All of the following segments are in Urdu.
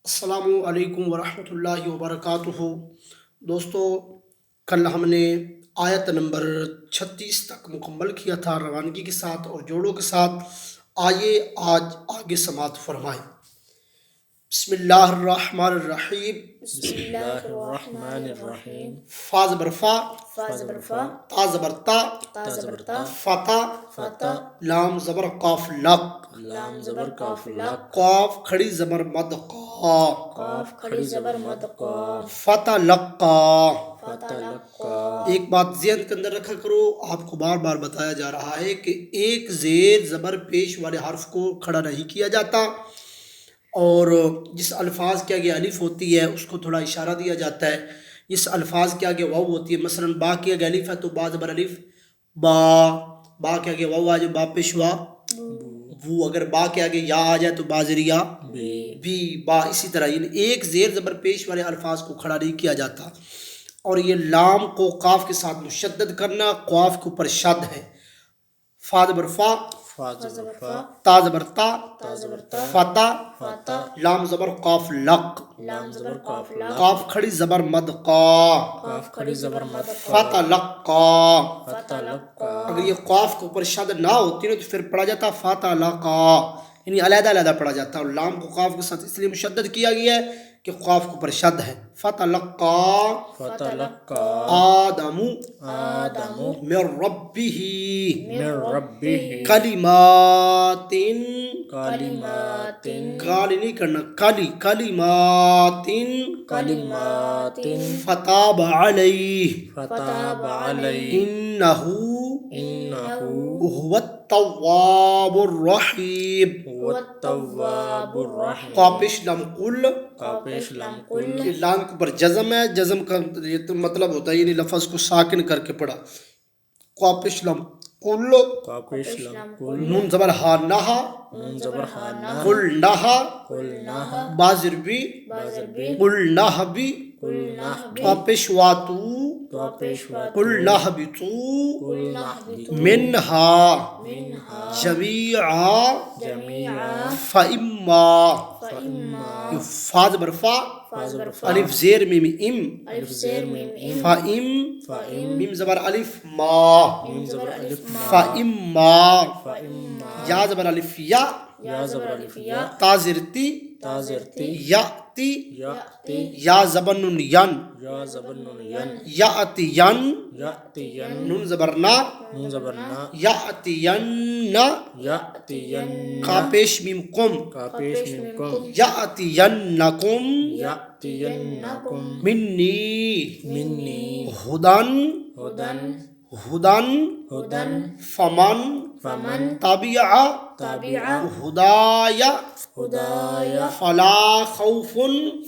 السلام علیکم ورحمۃ اللہ وبرکاتہ۔ دوستو، کل ہم نے آیت نمبر 36 تک مکمل کیا تھا روانگی کے ساتھ اور جوڑوں کے ساتھ۔ آئیے آج آگے سماعت فرمائیں۔ بسم اللہ الرحمن الرحیم۔ بسم اللہ الرحمن الرحیم۔ فا زبر فا، فا زبر فا، تا زبر تا، تا زبر تا، فتا، فتا، لام زبر قاف لق، لام زبر کاف لق، قاف کھڑی زبر مد قا، قاف کھڑی زبر مد قا، فتح لقا۔ فتا لقا۔ ایک بات ذہن کے اندر رکھا کرو، آپ کو بار بار بتایا جا رہا ہے کہ ایک زیر زبر پیش والے حرف کو کھڑا نہیں کیا جاتا، اور جس الفاظ کے آگے الف ہوتی ہے اس کو تھوڑا اشارہ دیا جاتا ہے۔ جس الفاظ کے آگے واو ہوتی ہے، مثلا با کے آگے الف ہے تو با زبر الف با، با کے آگے واو آ جائے با پیش وا وہ، اگر با کے آگے یا آ جائے تو با زیر یا بھی با، اسی طرح یعنی ایک زیر زبر پیش والے الفاظ کو کھڑا نہیں کیا جاتا۔ اور یہ لام کو قاف کے ساتھ مشدد کرنا، قاف کے اوپر شد ہے۔ فا زبر فا، فا زبر فا، تا زبر تا، تا زبر تا، فتا، فتا، لام زبر قاف لق، لام زبر کاف لق، قاف کھڑی زبر مد قا، قاف کھڑی زبر مد قا، فتا لقا۔ فتا لقا۔ اگر یہ قاف کے اوپر شد نہ ہوتی نا تو پھر پڑھا جاتا فتا لقا، یعنی علیحدہ علیحدہ پڑھا جاتا ہے، اور لام کو قاف کے ساتھ اس لیے مشدد کیا گیا ہے کہ قاف کے اوپر شد ہے۔ فتا لقا فتا لقا آدم آدم من ربہ من ربہ کلمات، کلمات، کالی نہیں کرنا، کلی کلمات، کلمات، فتاب علیہ فتاب علیہ انہ انہ هو التواب الرحیم۔ هو التواب الرحیم۔ قاپش لم قل، قاپش لم قل، یہ لام کے اوپر جزم ہے، جزم کا یہ تو مطلب ہوتا ہے یعنی لفظ کو ساکن کر کے پڑھا۔ قاپش لم قل، قاپش لم قل، نون زبر ہا نہا، نون زبر ہا نہ، قل نہا، قل نہ، بازر بھی، بازر بھی، قل نہ بھی، قل نہ بھی، قاپش واتو، قاپش واتو، قل نہ بھی تو، قل نہبطوا منہا منہا جمیعا جمیعا فإما، فإما، فا زبر فا، فا زبر فا، الف زیر میم ام، الف زیر میم ام، فإم، فإم، میم زبر الف ما، میم زبر الف ما، فإما، فإما، یا زبر الف یا، یا زبر الف یا، تا زر تی، تا زر تی، یأتی، یأتی، یا زبر نون ین، یا زبر نون ین، یأتی ین، یأتین، نون زبر نا، نون زبر نا، یأتی ین، یأتین، کاپیش میم قم، کاپیش میم کم، یأتی ینکم یأتینکم منی منی ہدن، ہدن، ہدن ہدن، فمن فمن تبع تبع ہدایا ہدایا فلا خوف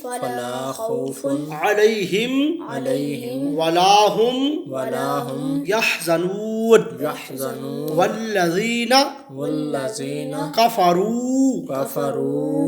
فلا خوف علیہم علیہم ولا هم ولا هم يحزنون يحزنون والذین والذین کفروا کفروا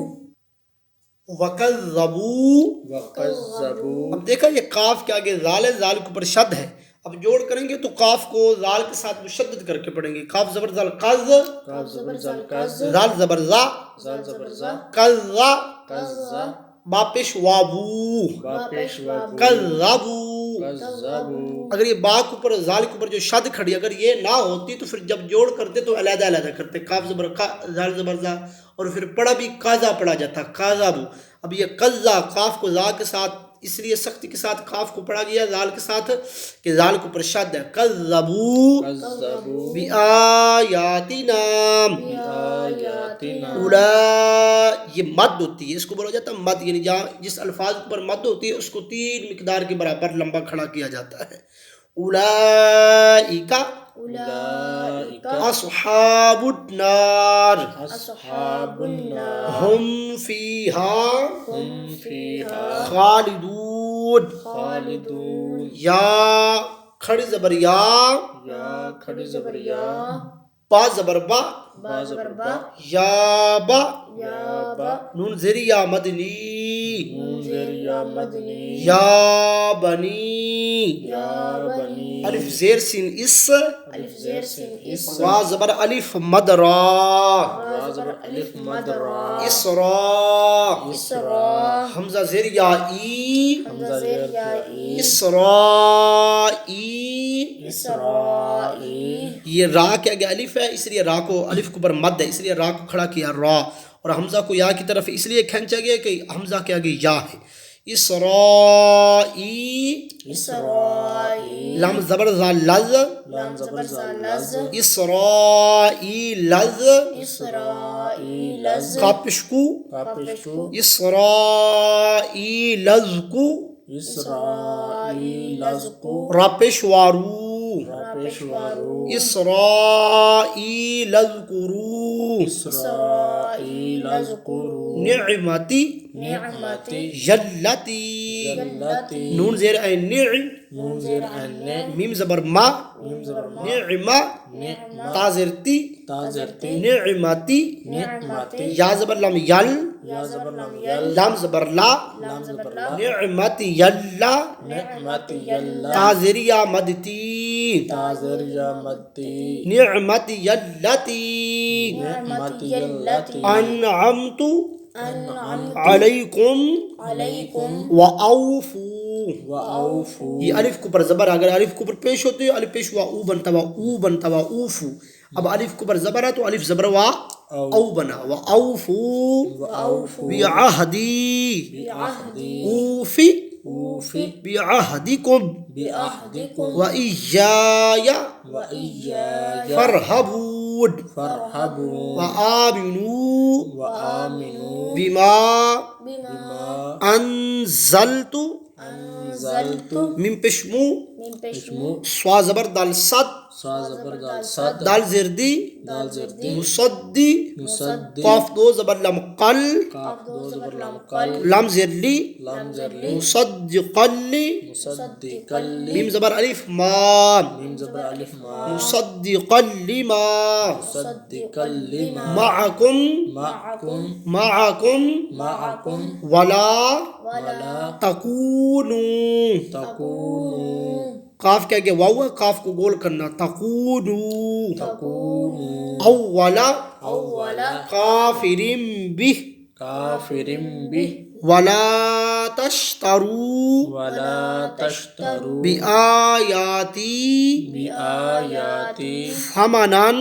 وکذبوا۔ وکذبوا۔ اب دیکھا یہ قاف کے آگے زال ہے، زال کے اوپر شد ہے، اب جوڑ کریں گے تو قاف کو زال کے ساتھ مشدد کر کے پڑھیں گے۔ قاف زبر زال قز، کاف زبر زال کز، زال زبر زا، زال زبر زا، قزا، کزا، با پیش وابو، با پیش وابو، قذبوا۔ کذبوا۔ اگر یہ با کے اوپر زال کے اوپر جو شد کھڑی اگر یہ نہ ہوتی تو پھر جب جوڑ کرتے تو علیحدہ علیحدہ کرتے، قاف زبر کا، زال زبر زا، اور پھر پڑھا بھی قازا پڑھا جاتا، قازبو۔ اب یہ قزا قاف کو زا کے ساتھ اس لیے سختی کے ساتھ قاف کو پڑھا گیا زال کے ساتھ کہ زال کے اوپر شد ہے۔ قذبوا کذبوا بآیاتنا، بآیاتنا، اولا یہ مد ہوتی ہے، اس کو بولا جاتا ہے مد، یعنی جہاں جس الفاظ پر مد ہوتی ہے اس کو 3 مقدار کے برابر لمبا کھڑا کیا جاتا ہے۔ اولئک اولئک اصحاب النار اصحاب النار ہم فیہا ہم فیہا خالدون۔ خالدون۔ یا کھڑی زبر یا، یا کھڑی زبر یا، با زبر با، با زبر با، یا با، یا با، نون زیر یا مدنی، نون زیر یا مدنی، یا بنی، یا بنی، الف زیر سین اس، الف زیر سین اس، وا زبر الف مد را، را زبر الف مد را اسرا اسرا حمزہ زیر یا ای حمزہ زیر یا ای اسرائی اسرائی یہ را کے آگے الف ہے اس لیے را کو الف کو پر مد ہے اس لیے را کو کھڑا کیا را اور حمزہ کو یا کی طرف اس لیے کھینچا گیا کہ حمزہ کے آگے یا ہے اسرائی اسرائی لام زبر زا لز لام زبر زا لز اسرائی لز اسرائی لز کا پشکو کاپشکو اسرائی لزکو اسرائی لزکو را پیشوارو راپیشوارو اسرائی لذکرو اسرائی لذکرو نعمتی نعمتی جلتی جلتی نون زیر این نون زیر ان میم زبر ما میم زبر ما نعمہ نعمہ تا زیر تی تازرتی نعمتی نعمتی یا زبر لام یل یا زبر لام یل لام زبر لا لام زبر لا نعمتی یلا نعمتی یلا تا زیر یا مدتی تازر یا مدتی نعمتی یلتی نعمتی یلتی انعمت انعمت علیکم علیکم وأوفو وأوفو یہ الف کو پر زبر اگر الف کو پر پیش ہوتے ہے الف پیش وا او بنتا وا او بنتا وا اوفو اب الف کو پر زبر ہے تو الف زبر وا او بنا وا اوفو وأوفو بعهدی بعهدی اوفی أوفي بعهدکم بعهدكم وإياي وإياي فارهبون فارهبوا وآمنوا وآمنوا بما أنزلت أنزلت من پشمو اسمه سوا زبر دال صد صاد زبر دال صد دال زردی دال زردي مصدی مصدي قاف دو زبر لم قل قاف دو زبر لام قل لام زرلی لام زرلي مصدقا لی مصدقا میم لي زبر الف ما ميم زبر ألف ما مصدقا لما مصدقا لما معكم معكم معكم ولا ولا تکونوا تكونوا قاف کیا کہ واو ہے قاف کو گول کرنا تکونوا تكونوا اولا أول کافر به كافر به ولا تشتروا ولا تشتروا بآياتي بآياتي ثمنا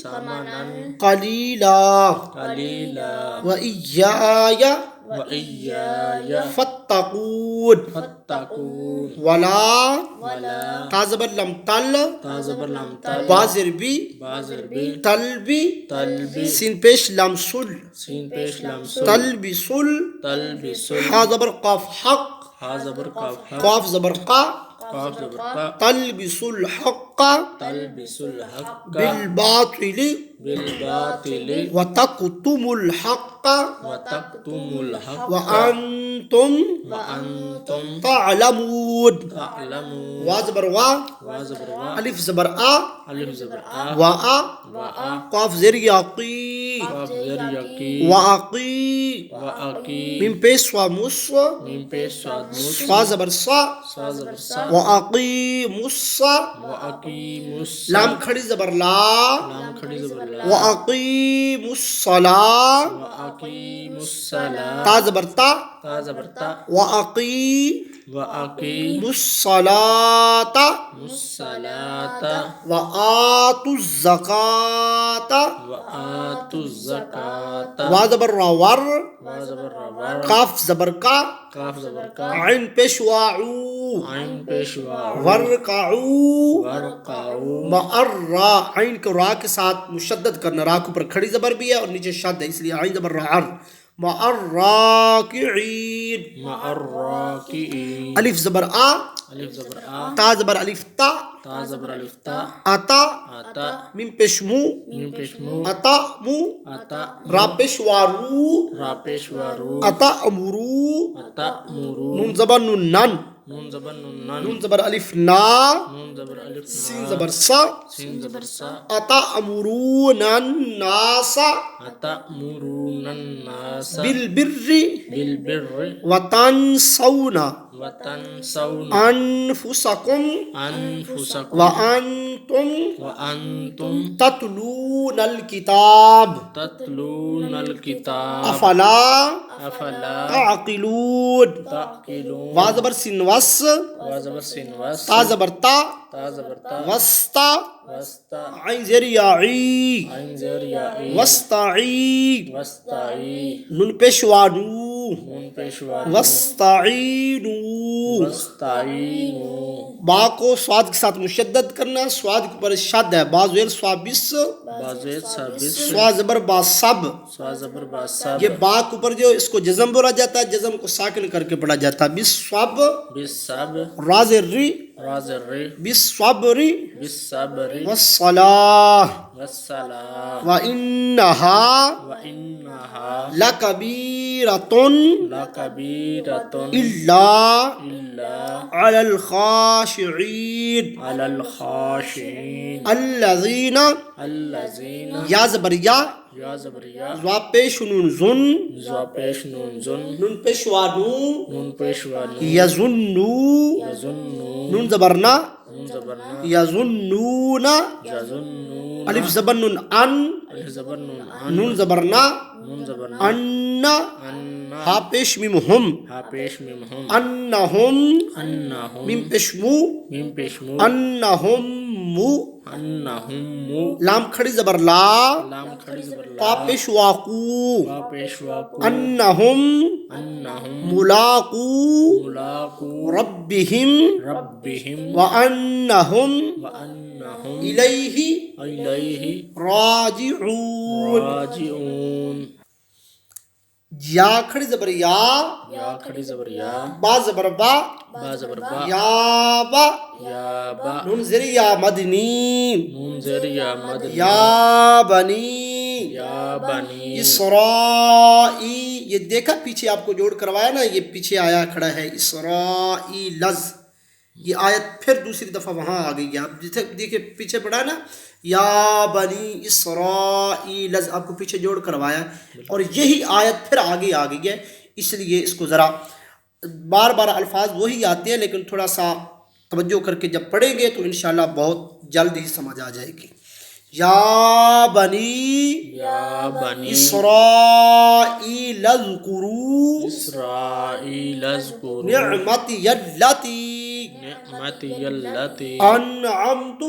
ثمنا قليلا قليلا وإياي وإياي فاتقون فاتقون ولا ولا تازبر لم تل تازبر لم تل بازر بی بازر بي تلبی تلبي سین پیش لم سل سين پیش لم سل تلبی سل تلبس حا زبر قاف حق ها زبر قاف حق قاف زبر قا قاف زبر قا تلبس الحق تلبس الحق بالباطل بالباطل وتكتم الحق وتكتم الحق وأنتم وأنتم تعلمون تعلمون وازبر وا وزبر وا ألف زبر آ ألف زبر آ وآ وآ قاف زر يقي قاف زر يقي وأقي وأقي من بيس ومص من پیش سواد مس صا زبر صا سا زبر سا وأقيم الصا وأقيم الصلاة لام کھڑی زبر لا لام کھڑی زبر لا وأقيم الصلاة وأقيم الصلاة تا زبر تا تا زبر تا وأقيم وأقيم الصلاة الصلاة وآتوا الزكاة وآتوا الزكاة وا زبر را ور وزبر ور قاف زبر کا قاف زبر کا عین پیش واعو عين پیشوا ورقعو ورقعوا مع الرا عین کو را کے ساتھ مشدد کرنا را کو پر کھڑی زبر بھی ہے اور نیچے شد ہے اس لیے عین زبر را عر مع الراکعین مع الراكعين الف زبر آ ألف زبر آ تا زبر الف تا تا زبر ألف تا اتا آتا من پیش مو من پیشمو اتا مو آتا را پیش وارو را پیشوارو اتا امرو آتا مرو نون زبر نون نن نون زبر نون نون زبر الف نا نون زبر ألف سین نا زبر سا سين زبر سا اتا امرون الناس أتأمرون الناس بالبر بالبر وتنسون وتنسون انفسکم انفسکم وانتم وانتم تتلون الکتاب تتلون الکتاب افلا افلا تعقلون تعقلون وا زبر سین وس وزبر سین وس تا زبر تا تا زبر تا وستا وستا عین زیر یاعی عین زیر یائی وستعی وستعی نون پیشوا نو نون پیشوا وستعینو وستعینو با کو سواد کے ساتھ مشدد کرنا، سواد کے اوپر شد ہے، با زیر سوابس بازویت سابس سوا زبر با سب، سوا زبر با سب یہ با کے اوپر جو اس کو جزم بولا جاتا ہے، جزم کو ساکن کر کے پڑھا جاتا ہے، بالصب بالصبر راز ری راز الری بالصبر بالصبر والصلاة والصلاة وإنها وإنها لكبيرة لكبيرة إلا إلا على الخاشعين على الخاشعين الذين الذين یا زبر یا یا زبریا زوا پیش نون زن زوا پیش نون زن نون پیشوا نو نون پیشوا نون یظنو یظنون نون زبرنا نون زبرنا یظنون یظنون الف زبر نون ان الف زبر نون ان نون زبرنا نون زبرنا ان ان ہا پیش میم ہم ہا پیش میم ہم انہم انہم میم پیش مو میم پیش مو انہم مو انہم مو لام کھڑی زبر لا لام کھڑی زبر پا لا پیش واقو پا پیش واقو انہم انہم ملاقو ملاقو ربہم ربہم وانہم وانہم الیہ الیہ راجعون راجعون یا کھڑی زبر یا کھڑی زبر یا با زبر با با زبر با یا با یا با نون زیر یا مدنی نون زیر یا مدنی یا بنی یا بنی اسرائی، یہ دیکھا پیچھے آپ کو جوڑ کروایا نا، یہ پیچھے آیا کھڑا ہے اسرائیلز، یہ آیت پھر دوسری دفعہ وہاں آ گئی ہے، آپ جیسے دیکھیں پیچھے پڑھا نا یا بنی اسرائیلز، آپ کو پیچھے جوڑ کروایا اور یہی آیت پھر آگے آ گئی ہے، اس لیے اس کو ذرا بار بار الفاظ وہی آتے ہیں لیکن تھوڑا سا توجہ کر کے جب پڑھیں گے تو انشاءاللہ بہت جلد ہی سمجھ آ جائے گی۔ یا بنی یا بنی اسرائیل اذکروا اسرائیل اذکروا نعمتی التی نعمتی اللتی انعمت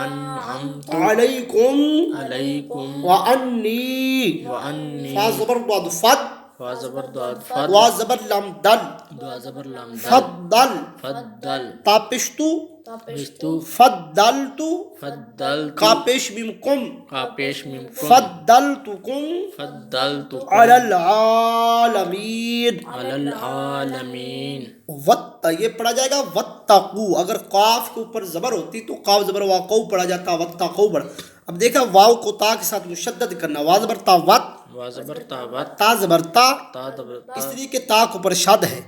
انعمت علیکم علیکم وانی وانی فا زبر بعد فد فا زبر داد فد وا زبر لم دل دعا زبر لام دل فضل فضل تا پشتو بستو فضلتو فضل کا پیش میم کم کا پیش میم کم فضلتکم فضلتکم علی العالمین علی العالمین وط یہ پڑھا جائے گا واتقو، اگر قاف کے اوپر زبر ہوتی تو قاف زبر واقو پڑھا جاتا، واتقو پڑھا۔ اب دیکھا واو کو تا کے ساتھ مشدد کرنا، وا زبر تا وط، وا زبر تا وت تا زبر تا، تا زبر تا اس لیے کہ تا کے اوپر شد ہے،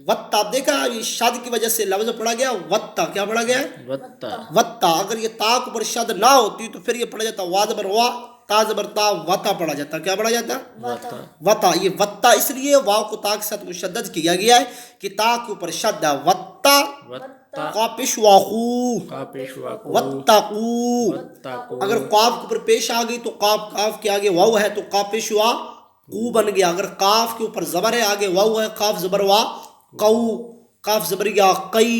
وطا دیکھا یہ شد کی وجہ سے لفظ پڑھا گیا وطا، کیا پڑھا گیا ہے وتا وطا، اگر یہ تا کے اوپر شد نہ ہوتی تو پھر یہ پڑھا جاتا وا زبر وا، تا زبر تا، وطا پڑھا جاتا، کیا پڑھا جاتا وتا وطا۔ یہ وطا اس لیے واو کو تا کے ساتھ مشدد کیا گیا ہے کہ تا کے اوپر شد ہے، وطا وتا کا پیش واقو کا پیش واقو واتقو، وتقو اگر قاف کے اوپر پیش آ گئی تو قاف کے آگے واو ہے تو قاف پیش ہوا قو بن گیا، اگر قاف کے اوپر زبر ہے آگے واو ہے قاف زبر وا قو، قاف زبر یا قی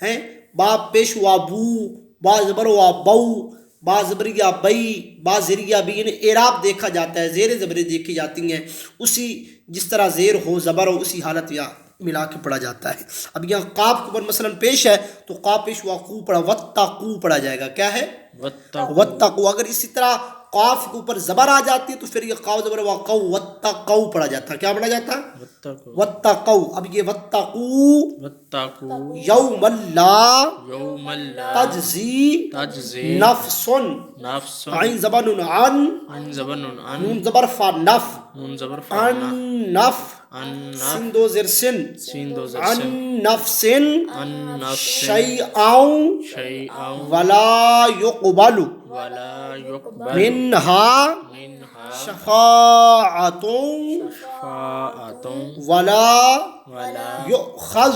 ہے، با پیش ہوا بو، با زبر وا بو، با زبریہ بئی، با زریہ بھی، یعنی اعراب دیکھا جاتا ہے، زیر زبریں دیکھی جاتی ہیں، اسی جس طرح زیر ہو زبر ہو اسی حالت یا ملا کے پڑھا جاتا ہے۔ اب یہاں قاف کے اوپر مثلا پیش ہے تو قاف پیش ہوا قو پڑھا، واتقو پڑھا جائے گا، کیا ہے وتقو واتقو۔ اگر اسی طرح قاف کے اوپر زبر آ جاتی ہے تو پھر یہ قاف زبر واقو واتقو پڑھا جاتا ہے، کیا پڑھا جاتا ہے وتقو واتقو۔ اب یہ واتقو وتقو یوم لا یوم لا تجزی تجزی نفس نفس عین زبر عن، عن زبر عن نون زبر فا نف، نون زبر عن فانا نف، عن سین دو زر سن، سین دو زر عن سن نفس عن نفس شیئا شیئا ولا يقبل ولا يقبل منها منها شفاعة شفاعة ولا ولا يؤخذ